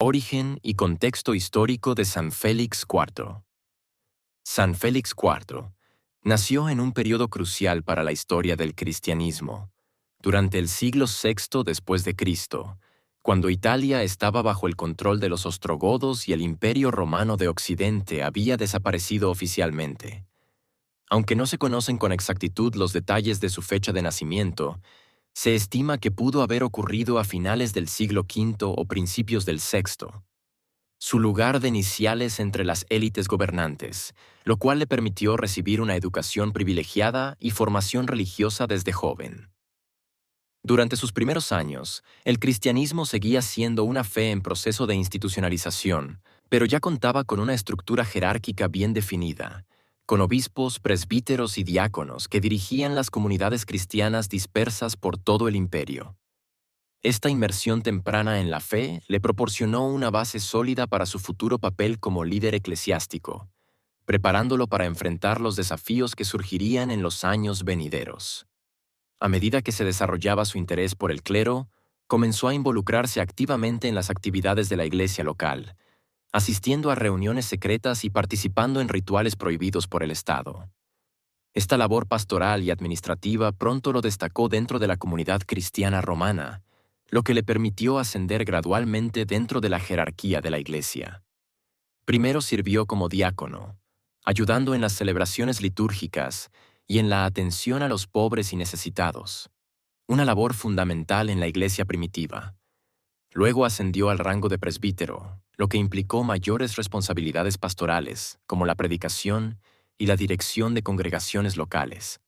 Origen y contexto histórico de San Félix IV. San Félix IV nació en un periodo crucial para la historia del cristianismo, durante el siglo VI después de Cristo, cuando Italia estaba bajo el control de los ostrogodos y el Imperio Romano de Occidente había desaparecido oficialmente. Aunque no se conocen con exactitud los detalles de su fecha de nacimiento, se estima que pudo haber ocurrido a finales del siglo V o principios del VI. Su lugar de iniciales entre las élites gobernantes, lo cual le permitió recibir una educación privilegiada y formación religiosa desde joven. Durante sus primeros años, el cristianismo seguía siendo una fe en proceso de institucionalización, pero ya contaba con una estructura jerárquica bien definida, con obispos, presbíteros y diáconos que dirigían las comunidades cristianas dispersas por todo el imperio. Esta inmersión temprana en la fe le proporcionó una base sólida para su futuro papel como líder eclesiástico, preparándolo para enfrentar los desafíos que surgirían en los años venideros. A medida que se desarrollaba su interés por el clero, comenzó a involucrarse activamente en las actividades de la iglesia local, asistiendo a reuniones secretas y participando en rituales prohibidos por el Estado. Esta labor pastoral y administrativa pronto lo destacó dentro de la comunidad cristiana romana, lo que le permitió ascender gradualmente dentro de la jerarquía de la iglesia. Primero sirvió como diácono, ayudando en las celebraciones litúrgicas y en la atención a los pobres y necesitados, una labor fundamental en la iglesia primitiva. Luego ascendió al rango de presbítero, lo que implicó mayores responsabilidades pastorales, como la predicación y la dirección de congregaciones locales.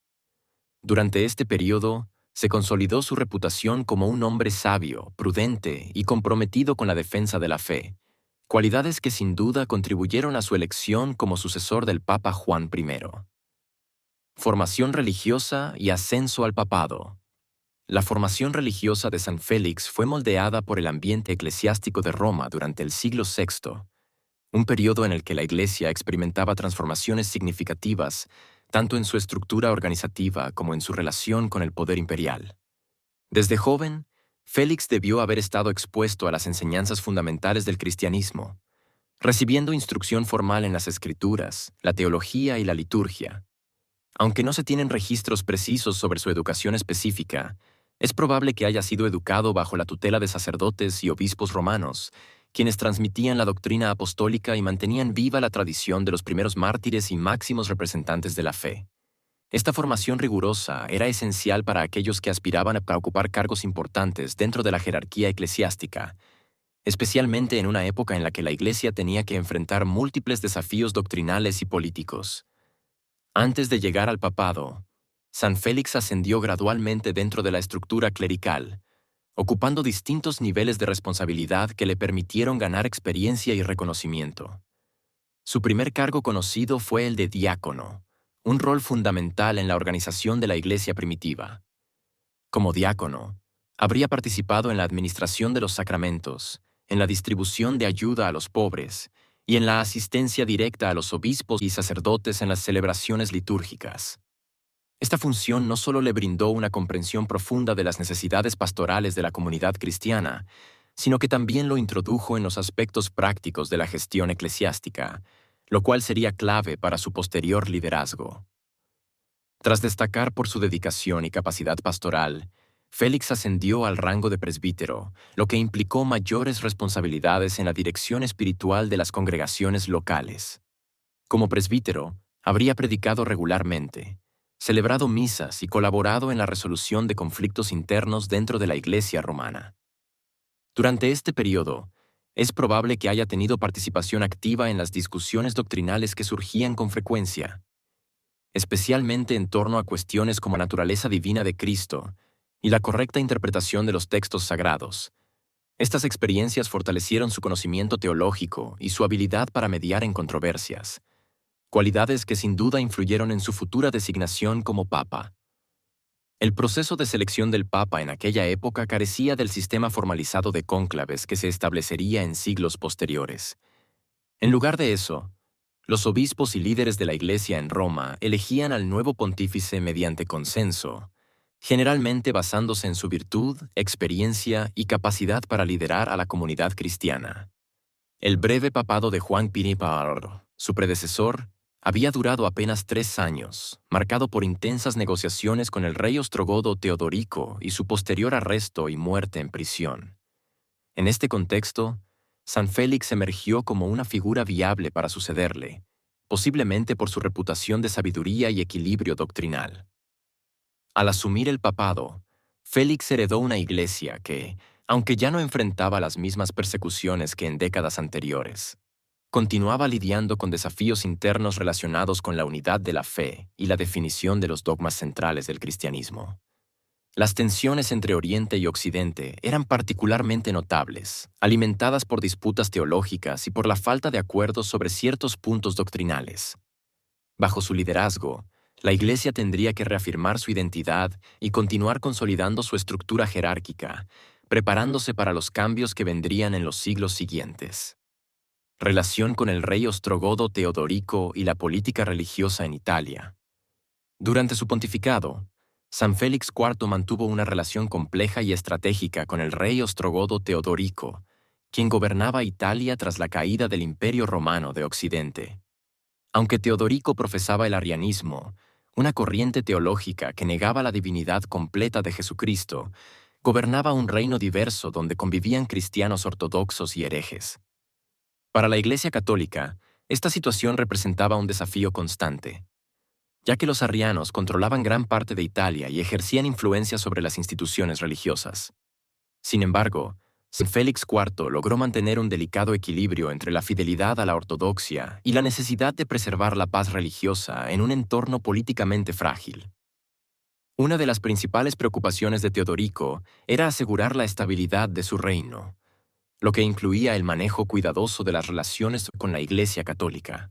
Durante este periodo, se consolidó su reputación como un hombre sabio, prudente y comprometido con la defensa de la fe, cualidades que sin duda contribuyeron a su elección como sucesor del Papa Juan I. Formación religiosa y ascenso al papado. La formación religiosa de San Félix fue moldeada por el ambiente eclesiástico de Roma durante el siglo VI, un periodo en el que la Iglesia experimentaba transformaciones significativas tanto en su estructura organizativa como en su relación con el poder imperial. Desde joven, Félix debió haber estado expuesto a las enseñanzas fundamentales del cristianismo, recibiendo instrucción formal en las escrituras, la teología y la liturgia. Aunque no se tienen registros precisos sobre su educación específica, es probable que haya sido educado bajo la tutela de sacerdotes y obispos romanos, quienes transmitían la doctrina apostólica y mantenían viva la tradición de los primeros mártires y máximos representantes de la fe. Esta formación rigurosa era esencial para aquellos que aspiraban a ocupar cargos importantes dentro de la jerarquía eclesiástica, especialmente en una época en la que la Iglesia tenía que enfrentar múltiples desafíos doctrinales y políticos. Antes de llegar al papado, San Félix ascendió gradualmente dentro de la estructura clerical, ocupando distintos niveles de responsabilidad que le permitieron ganar experiencia y reconocimiento. Su primer cargo conocido fue el de diácono, un rol fundamental en la organización de la iglesia primitiva. Como diácono, habría participado en la administración de los sacramentos, en la distribución de ayuda a los pobres y en la asistencia directa a los obispos y sacerdotes en las celebraciones litúrgicas. Esta función no solo le brindó una comprensión profunda de las necesidades pastorales de la comunidad cristiana, sino que también lo introdujo en los aspectos prácticos de la gestión eclesiástica, lo cual sería clave para su posterior liderazgo. Tras destacar por su dedicación y capacidad pastoral, Félix ascendió al rango de presbítero, lo que implicó mayores responsabilidades en la dirección espiritual de las congregaciones locales. Como presbítero, habría predicado regularmente, celebrado misas y colaborado en la resolución de conflictos internos dentro de la Iglesia romana. Durante este periodo, es probable que haya tenido participación activa en las discusiones doctrinales que surgían con frecuencia, especialmente en torno a cuestiones como la naturaleza divina de Cristo y la correcta interpretación de los textos sagrados. Estas experiencias fortalecieron su conocimiento teológico y su habilidad para mediar en controversias, cualidades que sin duda influyeron en su futura designación como papa. El proceso de selección del papa en aquella época carecía del sistema formalizado de cónclaves que se establecería en siglos posteriores. En lugar de eso, los obispos y líderes de la Iglesia en Roma elegían al nuevo pontífice mediante consenso, generalmente basándose en su virtud, experiencia y capacidad para liderar a la comunidad cristiana. El breve papado de Juan Pinipar, su predecesor, había durado apenas 3 años, marcado por intensas negociaciones con el rey ostrogodo Teodorico y su posterior arresto y muerte en prisión. En este contexto, San Félix emergió como una figura viable para sucederle, posiblemente por su reputación de sabiduría y equilibrio doctrinal. Al asumir el papado, Félix heredó una iglesia que, aunque ya no enfrentaba las mismas persecuciones que en décadas anteriores, continuaba lidiando con desafíos internos relacionados con la unidad de la fe y la definición de los dogmas centrales del cristianismo. Las tensiones entre Oriente y Occidente eran particularmente notables, alimentadas por disputas teológicas y por la falta de acuerdos sobre ciertos puntos doctrinales. Bajo su liderazgo, la Iglesia tendría que reafirmar su identidad y continuar consolidando su estructura jerárquica, preparándose para los cambios que vendrían en los siglos siguientes. Relación con el rey ostrogodo Teodorico y la política religiosa en Italia. Durante su pontificado, San Félix IV mantuvo una relación compleja y estratégica con el rey ostrogodo Teodorico, quien gobernaba Italia tras la caída del Imperio Romano de Occidente. Aunque Teodorico profesaba el arrianismo, una corriente teológica que negaba la divinidad completa de Jesucristo, gobernaba un reino diverso donde convivían cristianos ortodoxos y herejes. Para la Iglesia Católica, esta situación representaba un desafío constante, ya que los arrianos controlaban gran parte de Italia y ejercían influencia sobre las instituciones religiosas. Sin embargo, San Félix IV logró mantener un delicado equilibrio entre la fidelidad a la ortodoxia y la necesidad de preservar la paz religiosa en un entorno políticamente frágil. Una de las principales preocupaciones de Teodorico era asegurar la estabilidad de su reino, lo que incluía el manejo cuidadoso de las relaciones con la Iglesia Católica.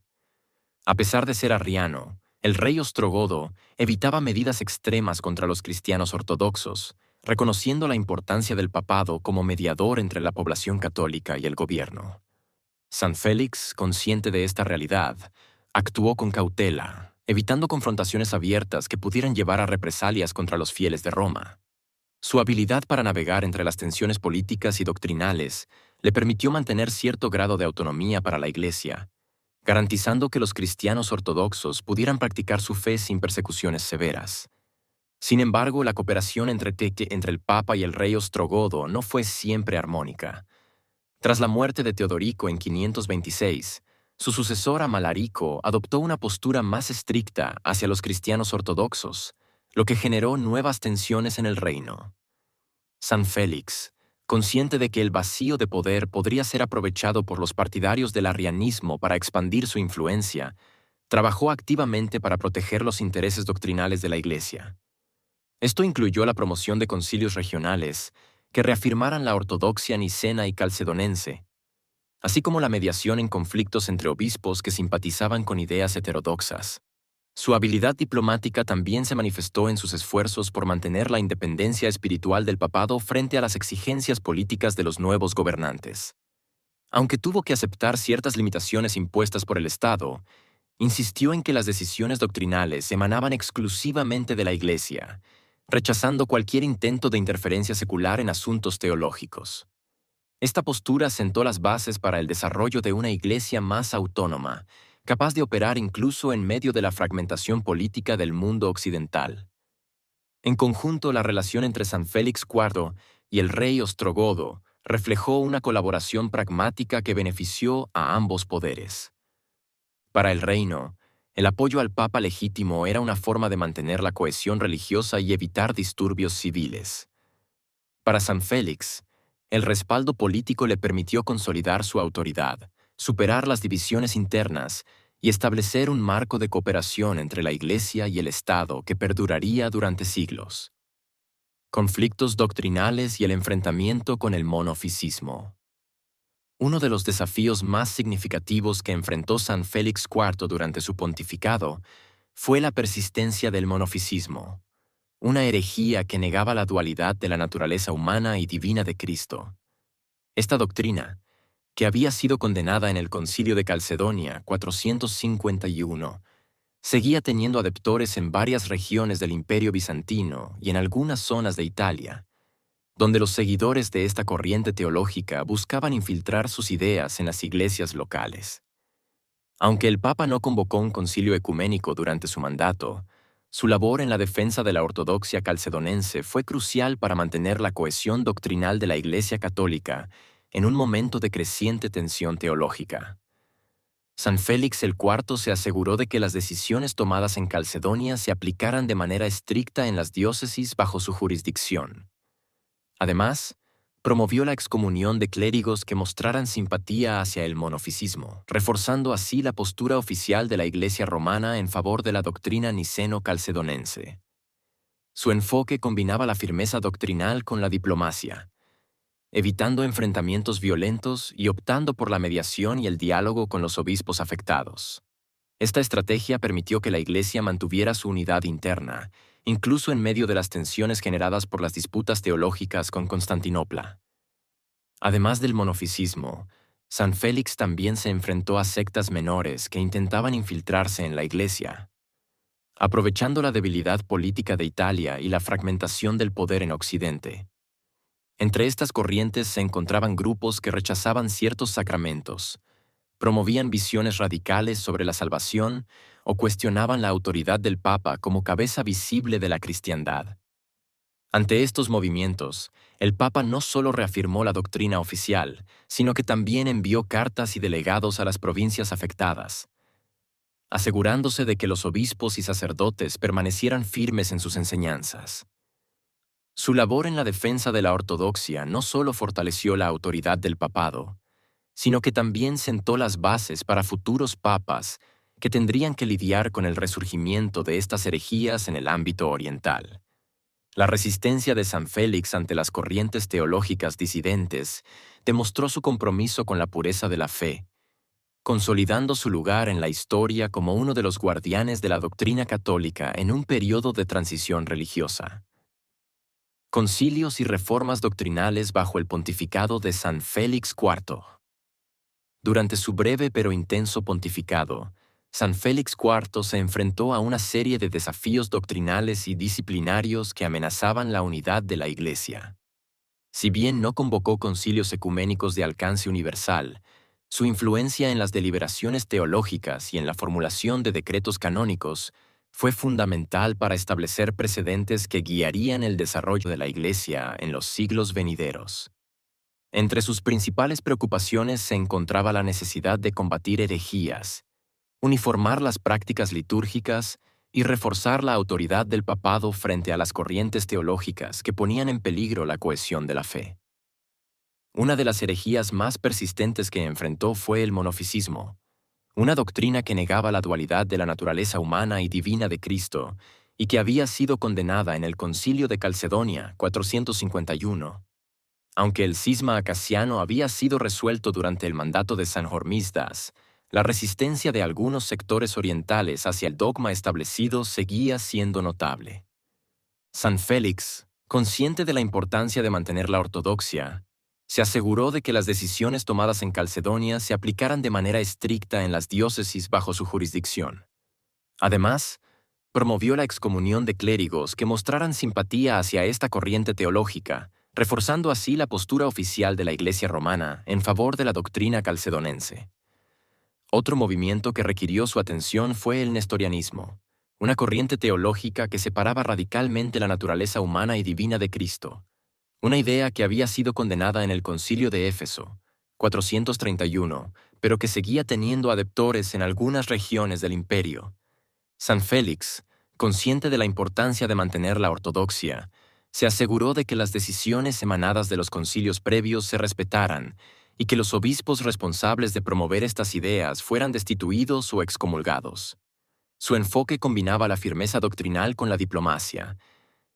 A pesar de ser arriano, el rey ostrogodo evitaba medidas extremas contra los cristianos ortodoxos, reconociendo la importancia del papado como mediador entre la población católica y el gobierno. San Félix, consciente de esta realidad, actuó con cautela, evitando confrontaciones abiertas que pudieran llevar a represalias contra los fieles de Roma. Su habilidad para navegar entre las tensiones políticas y doctrinales le permitió mantener cierto grado de autonomía para la Iglesia, garantizando que los cristianos ortodoxos pudieran practicar su fe sin persecuciones severas. Sin embargo, la cooperación entre el Papa y el rey ostrogodo no fue siempre armónica. Tras la muerte de Teodorico en 526, su sucesor Amalarico adoptó una postura más estricta hacia los cristianos ortodoxos, lo que generó nuevas tensiones en el reino. San Félix, consciente de que el vacío de poder podría ser aprovechado por los partidarios del arrianismo para expandir su influencia, trabajó activamente para proteger los intereses doctrinales de la Iglesia. Esto incluyó la promoción de concilios regionales que reafirmaran la ortodoxia nicena y calcedonense, así como la mediación en conflictos entre obispos que simpatizaban con ideas heterodoxas. Su habilidad diplomática también se manifestó en sus esfuerzos por mantener la independencia espiritual del papado frente a las exigencias políticas de los nuevos gobernantes. Aunque tuvo que aceptar ciertas limitaciones impuestas por el Estado, insistió en que las decisiones doctrinales emanaban exclusivamente de la Iglesia, rechazando cualquier intento de interferencia secular en asuntos teológicos. Esta postura sentó las bases para el desarrollo de una Iglesia más autónoma, capaz de operar incluso en medio de la fragmentación política del mundo occidental. En conjunto, la relación entre San Félix IV y el rey ostrogodo reflejó una colaboración pragmática que benefició a ambos poderes. Para el reino, el apoyo al Papa legítimo era una forma de mantener la cohesión religiosa y evitar disturbios civiles. Para San Félix, el respaldo político le permitió consolidar su autoridad, superar las divisiones internas y establecer un marco de cooperación entre la Iglesia y el Estado que perduraría durante siglos. Conflictos doctrinales y el enfrentamiento con el monofisismo. Uno de los desafíos más significativos que enfrentó San Félix IV durante su pontificado fue la persistencia del monofisismo, una herejía que negaba la dualidad de la naturaleza humana y divina de Cristo. Esta doctrina, que había sido condenada en el Concilio de Calcedonia 451, seguía teniendo adeptores en varias regiones del Imperio bizantino y en algunas zonas de Italia, donde los seguidores de esta corriente teológica buscaban infiltrar sus ideas en las iglesias locales. Aunque el Papa no convocó un concilio ecuménico durante su mandato, su labor en la defensa de la ortodoxia calcedonense fue crucial para mantener la cohesión doctrinal de la Iglesia Católica en un momento de creciente tensión teológica. San Félix el IV se aseguró de que las decisiones tomadas en Calcedonia se aplicaran de manera estricta en las diócesis bajo su jurisdicción. Además, promovió la excomunión de clérigos que mostraran simpatía hacia el monofisismo, reforzando así la postura oficial de la Iglesia romana en favor de la doctrina niceno-calcedonense. Su enfoque combinaba la firmeza doctrinal con la diplomacia, evitando enfrentamientos violentos y optando por la mediación y el diálogo con los obispos afectados. Esta estrategia permitió que la Iglesia mantuviera su unidad interna, incluso en medio de las tensiones generadas por las disputas teológicas con Constantinopla. Además del monofisismo, San Félix también se enfrentó a sectas menores que intentaban infiltrarse en la Iglesia. Aprovechando la debilidad política de Italia y la fragmentación del poder en Occidente. Entre estas corrientes se encontraban grupos que rechazaban ciertos sacramentos, promovían visiones radicales sobre la salvación o cuestionaban la autoridad del Papa como cabeza visible de la cristiandad. Ante estos movimientos, el Papa no solo reafirmó la doctrina oficial, sino que también envió cartas y delegados a las provincias afectadas, asegurándose de que los obispos y sacerdotes permanecieran firmes en sus enseñanzas. Su labor en la defensa de la ortodoxia no solo fortaleció la autoridad del papado, sino que también sentó las bases para futuros papas que tendrían que lidiar con el resurgimiento de estas herejías en el ámbito oriental. La resistencia de San Félix ante las corrientes teológicas disidentes demostró su compromiso con la pureza de la fe, consolidando su lugar en la historia como uno de los guardianes de la doctrina católica en un periodo de transición religiosa. Concilios y reformas doctrinales bajo el pontificado de San Félix IV. Durante su breve pero intenso pontificado, San Félix IV se enfrentó a una serie de desafíos doctrinales y disciplinarios que amenazaban la unidad de la Iglesia. Si bien no convocó concilios ecuménicos de alcance universal, su influencia en las deliberaciones teológicas y en la formulación de decretos canónicos fue fundamental para establecer precedentes que guiarían el desarrollo de la Iglesia en los siglos venideros. Entre sus principales preocupaciones se encontraba la necesidad de combatir herejías, uniformar las prácticas litúrgicas y reforzar la autoridad del papado frente a las corrientes teológicas que ponían en peligro la cohesión de la fe. Una de las herejías más persistentes que enfrentó fue el monofisismo, una doctrina que negaba la dualidad de la naturaleza humana y divina de Cristo y que había sido condenada en el Concilio de Calcedonia 451. Aunque el cisma acaciano había sido resuelto durante el mandato de San Hormisdas, la resistencia de algunos sectores orientales hacia el dogma establecido seguía siendo notable. San Félix, consciente de la importancia de mantener la ortodoxia, se aseguró de que las decisiones tomadas en Calcedonia se aplicaran de manera estricta en las diócesis bajo su jurisdicción. Además, promovió la excomunión de clérigos que mostraran simpatía hacia esta corriente teológica, reforzando así la postura oficial de la Iglesia romana en favor de la doctrina calcedonense. Otro movimiento que requirió su atención fue el nestorianismo, una corriente teológica que separaba radicalmente la naturaleza humana y divina de Cristo, una idea que había sido condenada en el Concilio de Éfeso, 431, pero que seguía teniendo adeptores en algunas regiones del imperio. San Félix, consciente de la importancia de mantener la ortodoxia, se aseguró de que las decisiones emanadas de los concilios previos se respetaran y que los obispos responsables de promover estas ideas fueran destituidos o excomulgados. Su enfoque combinaba la firmeza doctrinal con la diplomacia,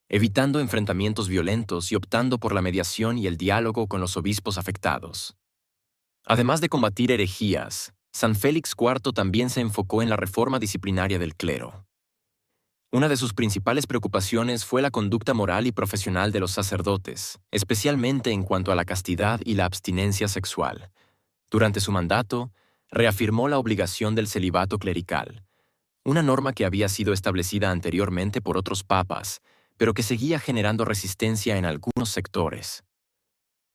evitando enfrentamientos violentos y optando por la mediación y el diálogo con los obispos afectados. Además de combatir herejías, San Félix IV también se enfocó en la reforma disciplinaria del clero. Una de sus principales preocupaciones fue la conducta moral y profesional de los sacerdotes, especialmente en cuanto a la castidad y la abstinencia sexual. Durante su mandato, reafirmó la obligación del celibato clerical, una norma que había sido establecida anteriormente por otros papas, pero que seguía generando resistencia en algunos sectores.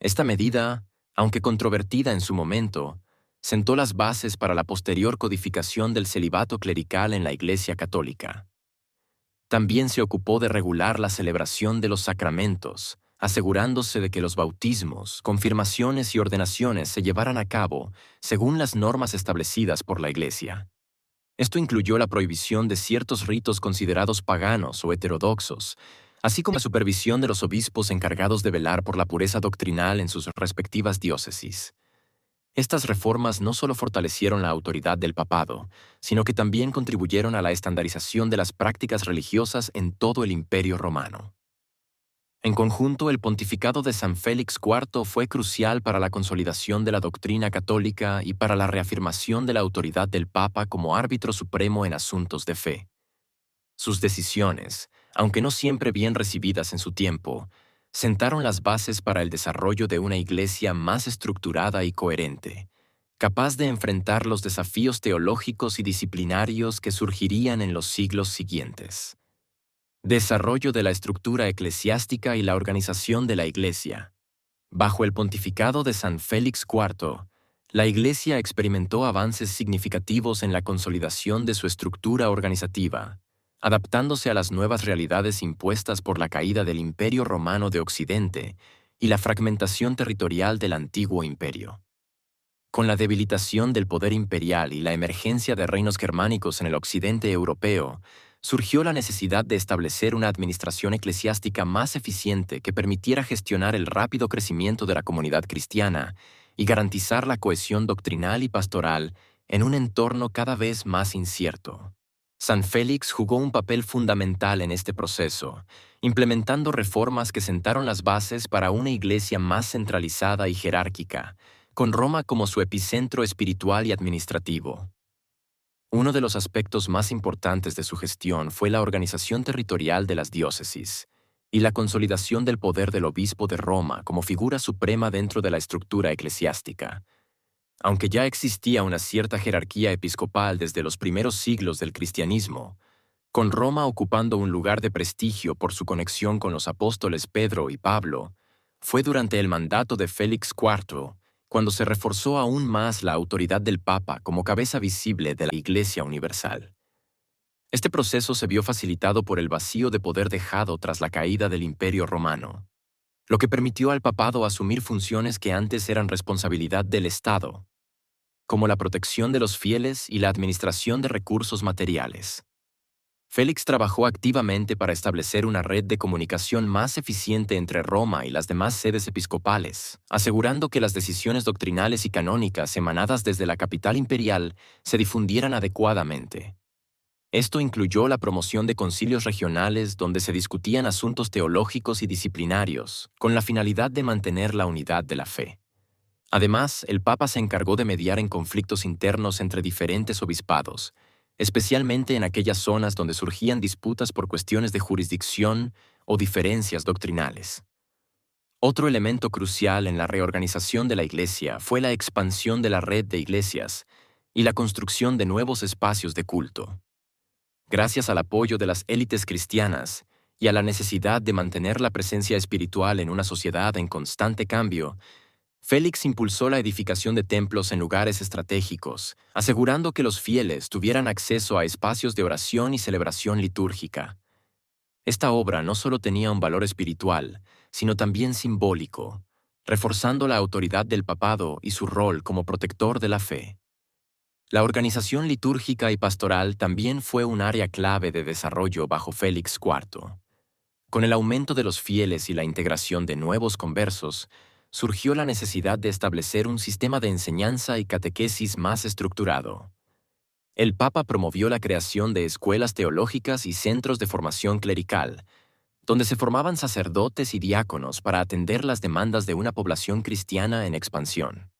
Esta medida, aunque controvertida en su momento, sentó las bases para la posterior codificación del celibato clerical en la Iglesia Católica. También se ocupó de regular la celebración de los sacramentos, asegurándose de que los bautismos, confirmaciones y ordenaciones se llevaran a cabo según las normas establecidas por la Iglesia. Esto incluyó la prohibición de ciertos ritos considerados paganos o heterodoxos, así como la supervisión de los obispos encargados de velar por la pureza doctrinal en sus respectivas diócesis. Estas reformas no solo fortalecieron la autoridad del papado, sino que también contribuyeron a la estandarización de las prácticas religiosas en todo el Imperio Romano. En conjunto, el pontificado de San Félix IV fue crucial para la consolidación de la doctrina católica y para la reafirmación de la autoridad del Papa como árbitro supremo en asuntos de fe. Sus decisiones, aunque no siempre bien recibidas en su tiempo, sentaron las bases para el desarrollo de una iglesia más estructurada y coherente, capaz de enfrentar los desafíos teológicos y disciplinarios que surgirían en los siglos siguientes. Desarrollo de la estructura eclesiástica y la organización de la Iglesia. Bajo el pontificado de San Félix IV, la Iglesia experimentó avances significativos en la consolidación de su estructura organizativa, adaptándose a las nuevas realidades impuestas por la caída del Imperio Romano de Occidente y la fragmentación territorial del antiguo imperio. Con la debilitación del poder imperial y la emergencia de reinos germánicos en el occidente europeo, surgió la necesidad de establecer una administración eclesiástica más eficiente que permitiera gestionar el rápido crecimiento de la comunidad cristiana y garantizar la cohesión doctrinal y pastoral en un entorno cada vez más incierto. San Félix jugó un papel fundamental en este proceso, implementando reformas que sentaron las bases para una iglesia más centralizada y jerárquica, con Roma como su epicentro espiritual y administrativo. Uno de los aspectos más importantes de su gestión fue la organización territorial de las diócesis y la consolidación del poder del obispo de Roma como figura suprema dentro de la estructura eclesiástica. Aunque ya existía una cierta jerarquía episcopal desde los primeros siglos del cristianismo, con Roma ocupando un lugar de prestigio por su conexión con los apóstoles Pedro y Pablo, fue durante el mandato de Félix IV cuando se reforzó aún más la autoridad del Papa como cabeza visible de la Iglesia Universal. Este proceso se vio facilitado por el vacío de poder dejado tras la caída del Imperio Romano, lo que permitió al papado asumir funciones que antes eran responsabilidad del Estado, como la protección de los fieles y la administración de recursos materiales. Félix trabajó activamente para establecer una red de comunicación más eficiente entre Roma y las demás sedes episcopales, asegurando que las decisiones doctrinales y canónicas emanadas desde la capital imperial se difundieran adecuadamente. Esto incluyó la promoción de concilios regionales donde se discutían asuntos teológicos y disciplinarios, con la finalidad de mantener la unidad de la fe. Además, el Papa se encargó de mediar en conflictos internos entre diferentes obispados, especialmente en aquellas zonas donde surgían disputas por cuestiones de jurisdicción o diferencias doctrinales. Otro elemento crucial en la reorganización de la Iglesia fue la expansión de la red de iglesias y la construcción de nuevos espacios de culto. Gracias al apoyo de las élites cristianas y a la necesidad de mantener la presencia espiritual en una sociedad en constante cambio, Félix impulsó la edificación de templos en lugares estratégicos, asegurando que los fieles tuvieran acceso a espacios de oración y celebración litúrgica. Esta obra no solo tenía un valor espiritual, sino también simbólico, reforzando la autoridad del papado y su rol como protector de la fe. La organización litúrgica y pastoral también fue un área clave de desarrollo bajo Félix IV. Con el aumento de los fieles y la integración de nuevos conversos, surgió la necesidad de establecer un sistema de enseñanza y catequesis más estructurado. El Papa promovió la creación de escuelas teológicas y centros de formación clerical, donde se formaban sacerdotes y diáconos para atender las demandas de una población cristiana en expansión.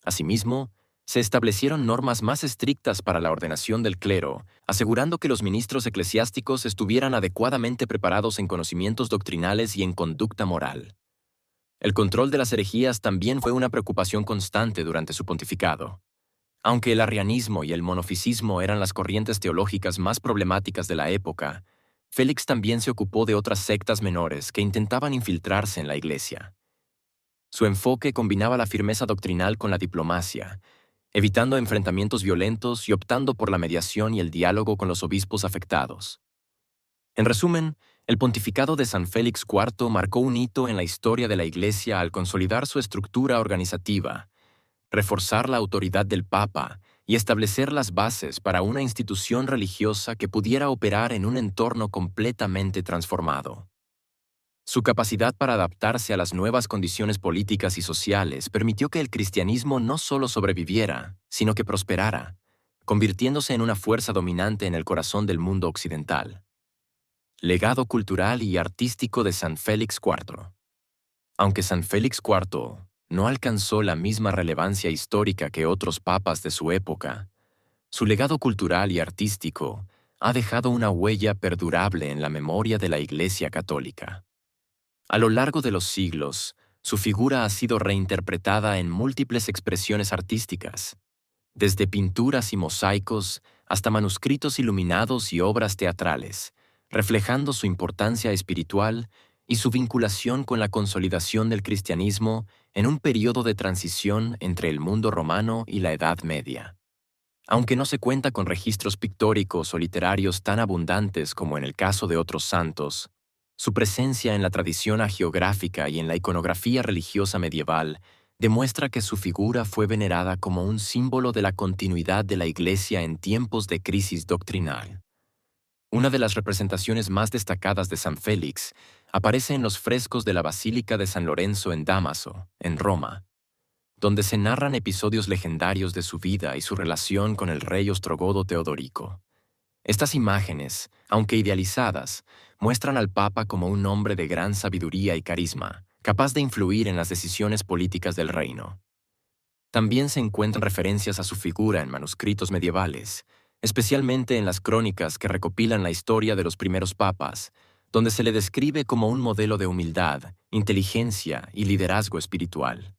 Asimismo, se establecieron normas más estrictas para la ordenación del clero, asegurando que los ministros eclesiásticos estuvieran adecuadamente preparados en conocimientos doctrinales y en conducta moral. El control de las herejías también fue una preocupación constante durante su pontificado. Aunque el arrianismo y el monofisismo eran las corrientes teológicas más problemáticas de la época, Félix también se ocupó de otras sectas menores que intentaban infiltrarse en la Iglesia. Su enfoque combinaba la firmeza doctrinal con la diplomacia, evitando enfrentamientos violentos y optando por la mediación y el diálogo con los obispos afectados. En resumen, el pontificado de San Félix IV marcó un hito en la historia de la Iglesia al consolidar su estructura organizativa, reforzar la autoridad del Papa y establecer las bases para una institución religiosa que pudiera operar en un entorno completamente transformado. Su capacidad para adaptarse a las nuevas condiciones políticas y sociales permitió que el cristianismo no solo sobreviviera, sino que prosperara, convirtiéndose en una fuerza dominante en el corazón del mundo occidental. Legado cultural y artístico de San Félix IV. Aunque San Félix IV no alcanzó la misma relevancia histórica que otros papas de su época, su legado cultural y artístico ha dejado una huella perdurable en la memoria de la Iglesia Católica. A lo largo de los siglos, su figura ha sido reinterpretada en múltiples expresiones artísticas, desde pinturas y mosaicos hasta manuscritos iluminados y obras teatrales, reflejando su importancia espiritual y su vinculación con la consolidación del cristianismo en un periodo de transición entre el mundo romano y la Edad Media. Aunque no se cuenta con registros pictóricos o literarios tan abundantes como en el caso de otros santos, su presencia en la tradición hagiográfica y en la iconografía religiosa medieval demuestra que su figura fue venerada como un símbolo de la continuidad de la Iglesia en tiempos de crisis doctrinal. Una de las representaciones más destacadas de San Félix aparece en los frescos de la Basílica de San Lorenzo en Dámaso, en Roma, donde se narran episodios legendarios de su vida y su relación con el rey ostrogodo Teodorico. Estas imágenes, aunque idealizadas, muestran al Papa como un hombre de gran sabiduría y carisma, capaz de influir en las decisiones políticas del reino. También se encuentran referencias a su figura en manuscritos medievales, especialmente en las crónicas que recopilan la historia de los primeros papas, donde se le describe como un modelo de humildad, inteligencia y liderazgo espiritual.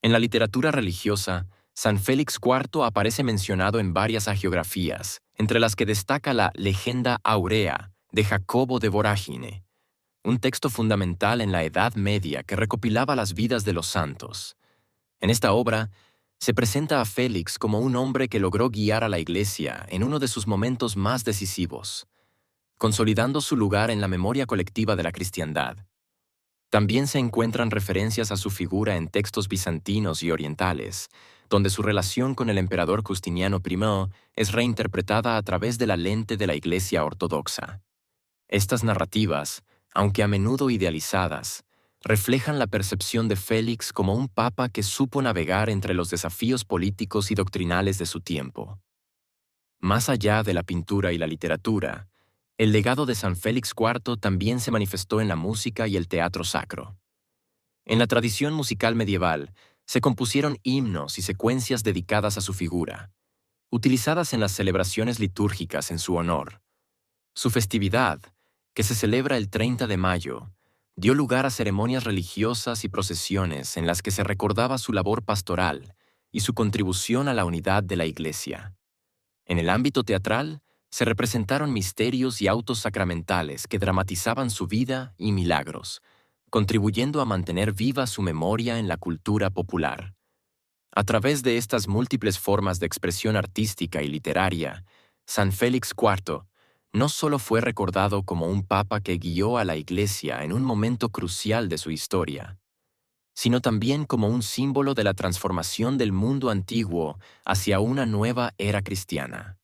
En la literatura religiosa, San Félix IV aparece mencionado en varias hagiografías, entre las que destaca la Legenda Aurea de Jacobo de Vorágine, un texto fundamental en la Edad Media que recopilaba las vidas de los santos. En esta obra, se presenta a Félix como un hombre que logró guiar a la Iglesia en uno de sus momentos más decisivos, consolidando su lugar en la memoria colectiva de la cristiandad. También se encuentran referencias a su figura en textos bizantinos y orientales, donde su relación con el emperador Justiniano I es reinterpretada a través de la lente de la Iglesia ortodoxa. Estas narrativas, aunque a menudo idealizadas, reflejan la percepción de Félix como un papa que supo navegar entre los desafíos políticos y doctrinales de su tiempo. Más allá de la pintura y la literatura, el legado de San Félix IV también se manifestó en la música y el teatro sacro. En la tradición musical medieval, se compusieron himnos y secuencias dedicadas a su figura, utilizadas en las celebraciones litúrgicas en su honor. Su festividad, que se celebra el 30 de mayo, dio lugar a ceremonias religiosas y procesiones en las que se recordaba su labor pastoral y su contribución a la unidad de la Iglesia. En el ámbito teatral, se representaron misterios y autos sacramentales que dramatizaban su vida y milagros, contribuyendo a mantener viva su memoria en la cultura popular. A través de estas múltiples formas de expresión artística y literaria, San Félix IV no solo fue recordado como un papa que guió a la Iglesia en un momento crucial de su historia, sino también como un símbolo de la transformación del mundo antiguo hacia una nueva era cristiana.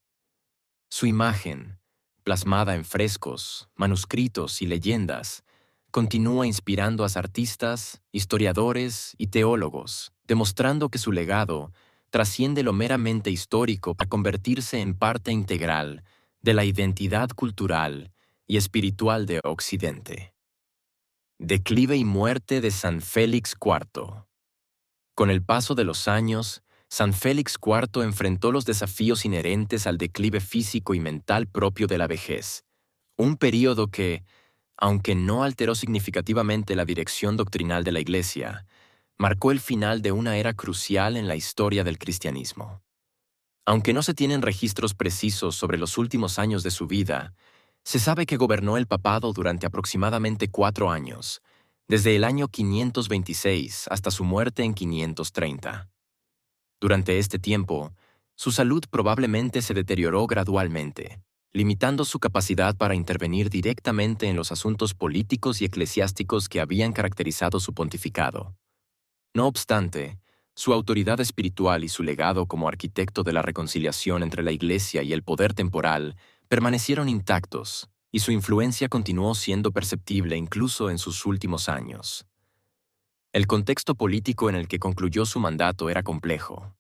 Su imagen, plasmada en frescos, manuscritos y leyendas, continúa inspirando a artistas, historiadores y teólogos, demostrando que su legado trasciende lo meramente histórico para convertirse en parte integral de la identidad cultural y espiritual de Occidente. Declive y muerte de San Félix IV. Con el paso de los años, San Félix IV enfrentó los desafíos inherentes al declive físico y mental propio de la vejez, un período que, aunque no alteró significativamente la dirección doctrinal de la Iglesia, marcó el final de una era crucial en la historia del cristianismo. Aunque no se tienen registros precisos sobre los últimos años de su vida, Se sabe que gobernó el papado durante aproximadamente 4 años, desde el año 526 hasta su muerte en 530. Durante este tiempo, su salud probablemente se deterioró gradualmente, limitando su capacidad para intervenir directamente en los asuntos políticos y eclesiásticos que habían caracterizado su pontificado. No obstante, su autoridad espiritual y su legado como arquitecto de la reconciliación entre la Iglesia y el poder temporal permanecieron intactos, y su influencia continuó siendo perceptible incluso en sus últimos años. El contexto político en el que concluyó su mandato era complejo.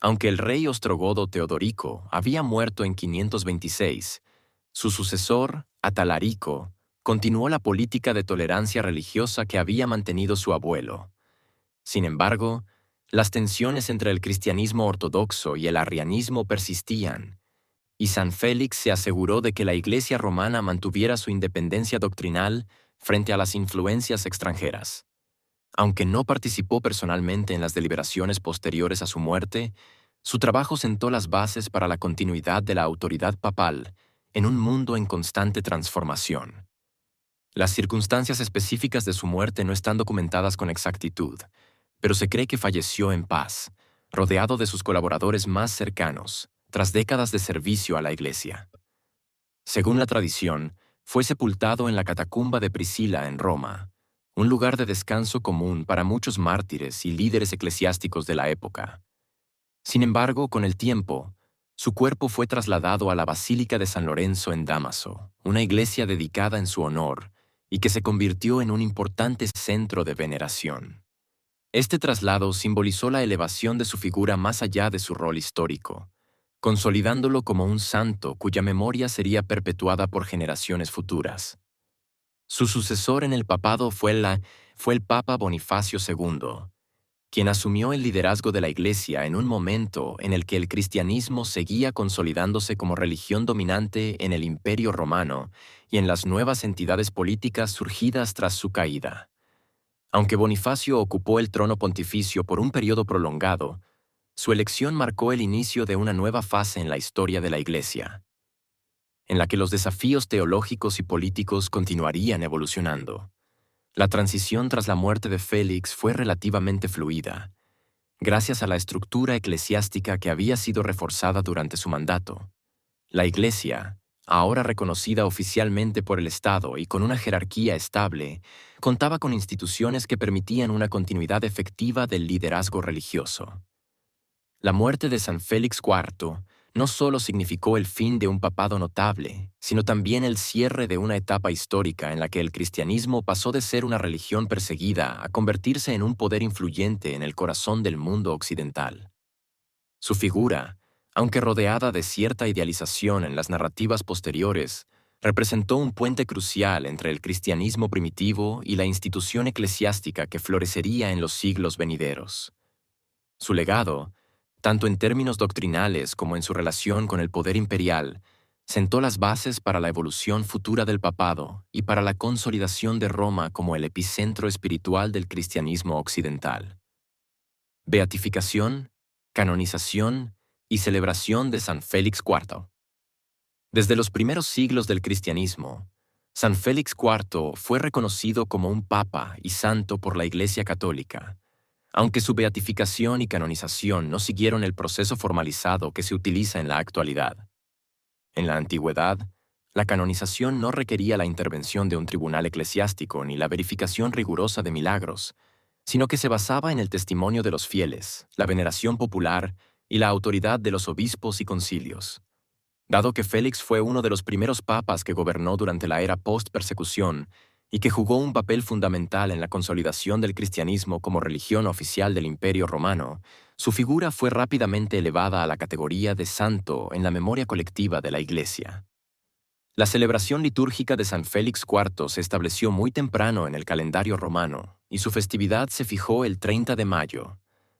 Aunque el rey ostrogodo Teodorico había muerto en 526, su sucesor, Atalarico, continuó la política de tolerancia religiosa que había mantenido su abuelo. Sin embargo, las tensiones entre el cristianismo ortodoxo y el arrianismo persistían, y San Félix se aseguró de que la Iglesia romana mantuviera su independencia doctrinal frente a las influencias extranjeras. Aunque no participó personalmente en las deliberaciones posteriores a su muerte, su trabajo sentó las bases para la continuidad de la autoridad papal en un mundo en constante transformación. Las circunstancias específicas de su muerte no están documentadas con exactitud, pero se cree que falleció en paz, rodeado de sus colaboradores más cercanos, tras décadas de servicio a la Iglesia. Según la tradición, fue sepultado en la catacumba de Priscila en Roma, un lugar de descanso común para muchos mártires y líderes eclesiásticos de la época. Sin embargo, con el tiempo, su cuerpo fue trasladado a la Basílica de San Lorenzo en Dámaso, una iglesia dedicada en su honor y que se convirtió en un importante centro de veneración. Este traslado simbolizó la elevación de su figura más allá de su rol histórico, consolidándolo como un santo cuya memoria sería perpetuada por generaciones futuras. Su sucesor en el papado fue el Papa Bonifacio II, quien asumió el liderazgo de la Iglesia en un momento en el que el cristianismo seguía consolidándose como religión dominante en el Imperio Romano y en las nuevas entidades políticas surgidas tras su caída. Aunque Bonifacio ocupó el trono pontificio por un periodo prolongado, su elección marcó el inicio de una nueva fase en la historia de la Iglesia, en la que los desafíos teológicos y políticos continuarían evolucionando. La transición tras la muerte de Félix fue relativamente fluida, gracias a la estructura eclesiástica que había sido reforzada durante su mandato. La Iglesia, ahora reconocida oficialmente por el Estado y con una jerarquía estable, contaba con instituciones que permitían una continuidad efectiva del liderazgo religioso. La muerte de San Félix IV no solo significó el fin de un papado notable, sino también el cierre de una etapa histórica en la que el cristianismo pasó de ser una religión perseguida a convertirse en un poder influyente en el corazón del mundo occidental. Su figura, aunque rodeada de cierta idealización en las narrativas posteriores, representó un puente crucial entre el cristianismo primitivo y la institución eclesiástica que florecería en los siglos venideros. Su legado, tanto en términos doctrinales como en su relación con el poder imperial, sentó las bases para la evolución futura del papado y para la consolidación de Roma como el epicentro espiritual del cristianismo occidental. Beatificación, canonización y celebración de San Félix IV. Desde los primeros siglos del cristianismo, San Félix IV fue reconocido como un papa y santo por la Iglesia Católica, aunque su beatificación y canonización no siguieron el proceso formalizado que se utiliza en la actualidad. En la antigüedad, la canonización no requería la intervención de un tribunal eclesiástico ni la verificación rigurosa de milagros, sino que se basaba en el testimonio de los fieles, la veneración popular y la autoridad de los obispos y concilios. Dado que Félix fue uno de los primeros papas que gobernó durante la era post-persecución y que jugó un papel fundamental en la consolidación del cristianismo como religión oficial del Imperio Romano, su figura fue rápidamente elevada a la categoría de santo en la memoria colectiva de la Iglesia. La celebración litúrgica de San Félix IV se estableció muy temprano en el calendario romano y su festividad se fijó el 30 de mayo,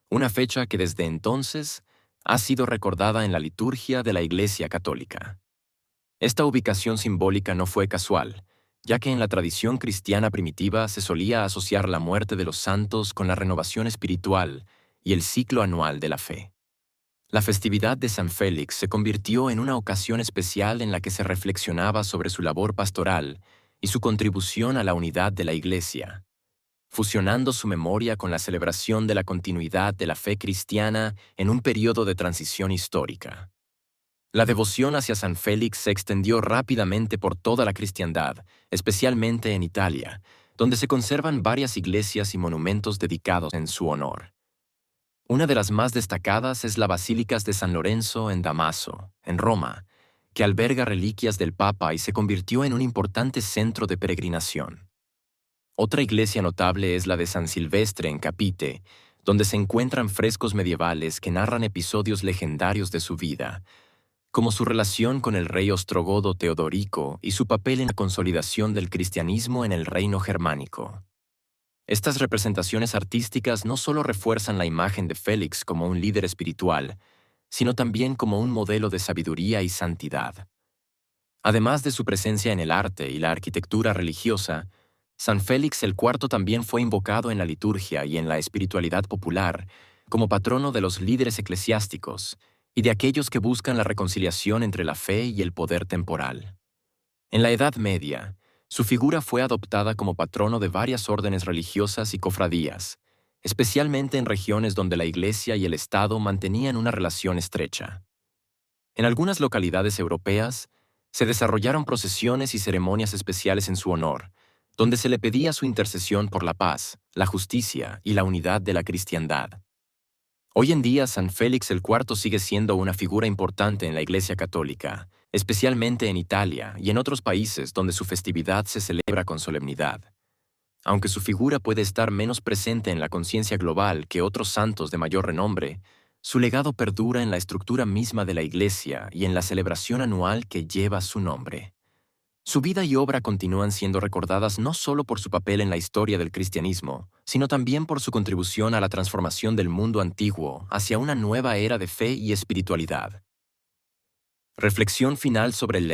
una fecha que desde entonces ha sido recordada en la liturgia de la Iglesia Católica. Esta ubicación simbólica no fue casual, ya que en la tradición cristiana primitiva se solía asociar la muerte de los santos con la renovación espiritual y el ciclo anual de la fe. La festividad de San Félix se convirtió en una ocasión especial en la que se reflexionaba sobre su labor pastoral y su contribución a la unidad de la Iglesia, fusionando su memoria con la celebración de la continuidad de la fe cristiana en un periodo de transición histórica. La devoción hacia San Félix se extendió rápidamente por toda la cristiandad, especialmente en Italia, donde se conservan varias iglesias y monumentos dedicados en su honor. Una de las más destacadas es la Basílica de San Lorenzo en Damaso, en Roma, que alberga reliquias del Papa y se convirtió en un importante centro de peregrinación. Otra iglesia notable es la de San Silvestre en Capite, donde se encuentran frescos medievales que narran episodios legendarios de su vida, como su relación con el rey ostrogodo Teodorico y su papel en la consolidación del cristianismo en el reino germánico. Estas representaciones artísticas no solo refuerzan la imagen de Félix como un líder espiritual, sino también como un modelo de sabiduría y santidad. Además de su presencia en el arte y la arquitectura religiosa, San Félix el IV también fue invocado en la liturgia y en la espiritualidad popular como patrono de los líderes eclesiásticos y de aquellos que buscan la reconciliación entre la fe y el poder temporal. En la Edad Media, su figura fue adoptada como patrono de varias órdenes religiosas y cofradías, especialmente en regiones donde la Iglesia y el Estado mantenían una relación estrecha. En algunas localidades europeas, se desarrollaron procesiones y ceremonias especiales en su honor, donde se le pedía su intercesión por la paz, la justicia y la unidad de la cristiandad. Hoy en día, San Félix el IV sigue siendo una figura importante en la Iglesia Católica, especialmente en Italia y en otros países donde su festividad se celebra con solemnidad. Aunque su figura puede estar menos presente en la conciencia global que otros santos de mayor renombre, su legado perdura en la estructura misma de la Iglesia y en la celebración anual que lleva su nombre. Su vida y obra continúan siendo recordadas no solo por su papel en la historia del cristianismo, sino también por su contribución a la transformación del mundo antiguo hacia una nueva era de fe y espiritualidad. Reflexión final sobre el